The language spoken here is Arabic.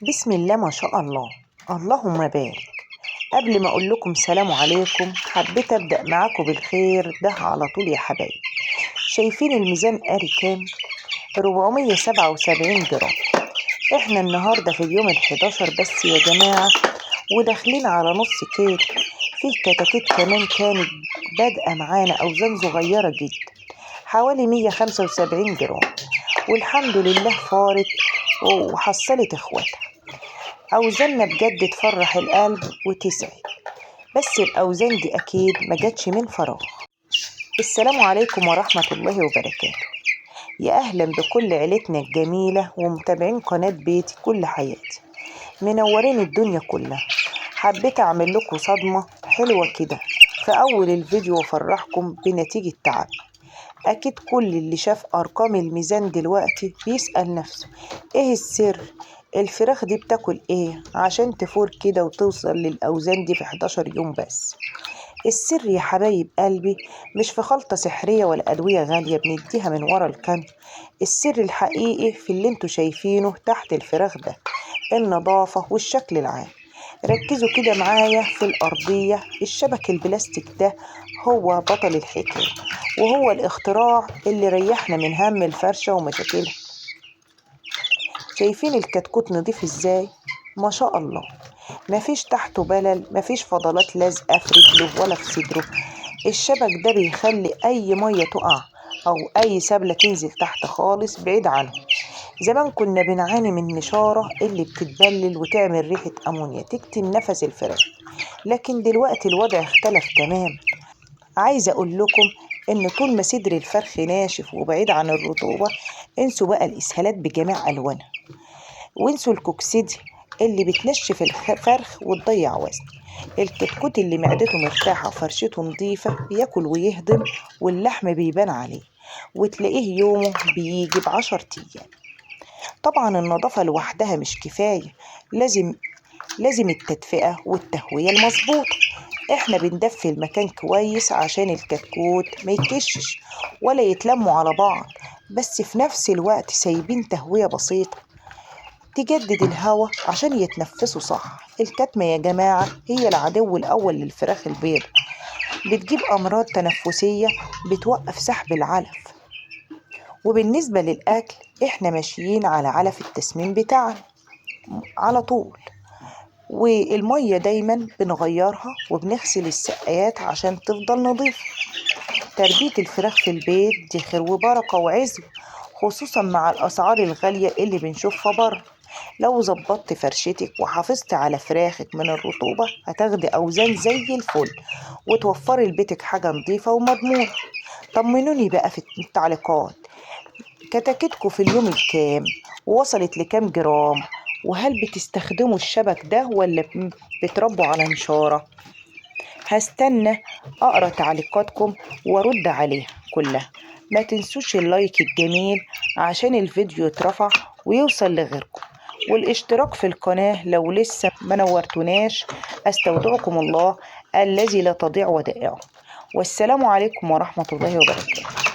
بسم الله ما شاء الله. اللهم بارك. قبل ما اقول لكم سلام عليكم حبيت ابدا معاكم بالخير ده على طول يا حبايبي. شايفين الميزان قاري كام؟ 477 جرام. احنا النهارده في اليوم ال11 بس يا جماعه، وداخلين على نص كيلو. فيه كتاكيت كمان كانت بادئه معانا اوزان صغيره جدا، حوالي 175 جرام، والحمد لله فارت وحصلت اخواتها. أوزاننا بجد تفرح القلب وتسعد، بس الأوزان دي أكيد ما جاتش من فراغ. السلام عليكم ورحمة الله وبركاته. يا أهلا بكل عيلتنا الجميلة ومتابعين قناة بيتي كل حياتي، منورين الدنيا كلها. حبيت أعمل لكم صدمة حلوة كده في أول الفيديو وأفرحكم بنتيجة تعب. أكيد كل اللي شاف أرقام الميزان دلوقتي بيسأل نفسه إيه السر؟ الفراخ دي بتاكل إيه عشان تفور كده وتوصل للأوزان دي في 11 يوم بس؟ السر يا حبايب قلبي مش في خلطة سحرية ولا أدوية غالية بنديها من ورا الكاميرا. السر الحقيقي في اللي انتوا شايفينه تحت الفراخ ده، النظافة والشكل العام. ركزوا كده معايا في الأرضية، الشبك البلاستيك ده هو بطل الحكاية، وهو الاختراع اللي ريحنا من هم الفرشة ومشاكلها. شايفين الكتكوت نضيف ازاي؟ ما شاء الله، مفيش تحته بلل، مفيش فضلات لازقة في رجله ولا في صدره. الشبك ده بيخلي أي مية تقع أو أي سبلة تنزل تحت خالص بعيد عنه. زمان كنا بنعاني من نشارة اللي بتتبلل وتعمل ريحة أمونيا تكتم نفس الفراخ، لكن دلوقتي الوضع اختلف تمام. عايزة أقول لكم إن طول ما صدر الفرخ ناشف وبعيد عن الرطوبة، انسوا بقى الإسهالات بجميع ألوانها، وانسوا الكوكسيدي اللي بتنشف الفرخ وتضيع وزن. الكتكوت اللي معدته مرتاحة وفرشته نظيفة بياكل ويهضم واللحم بيبان عليه، وتلاقيه يومه بيجي ب10 أيام. طبعا النظافة لوحدها مش كفاية، لازم التدفئة والتهوية المظبوطة. احنا بندفي المكان كويس عشان الكتكوت ما يكشش ولا يتلموا على بعض، بس في نفس الوقت سايبين تهوية بسيطة تجدد الهواء عشان يتنفسوا صح. الكتمة يا جماعة هي العدو الأول للفراخ البيض، بتجيب أمراض تنفسية، بتوقف سحب العلف. وبالنسبة للأكل احنا ماشيين على علف التسمين بتاعنا على طول، والمية دايما بنغيرها وبنغسل السقايات عشان تفضل نظيفة. تربية الفراخ في البيت دي خير وبركة وعزوة، خصوصا مع الأسعار الغالية اللي بنشوفها بره. لو ظبطت فرشتك وحافظت على فراخك من الرطوبة هتاخدي أوزان زي الفل، وتوفري لبيتك حاجة نظيفة ومضمونة. طمنوني بقى في التعليقات، كتاكيتكم في اليوم الكام؟ ووصلت لكام جرام؟ وهل بتستخدموا الشبك ده ولا بتربوا على نشارة؟ هستنى أقرأ تعليقاتكم وأرد عليها كلها. ما تنسوش اللايك الجميل عشان الفيديو يترفع ويوصل لغيركم، والاشتراك في القناة لو لسه ما نورتوناش. أستودعكم الله الذي لا تضيع ودائعه، والسلام عليكم ورحمة الله وبركاته.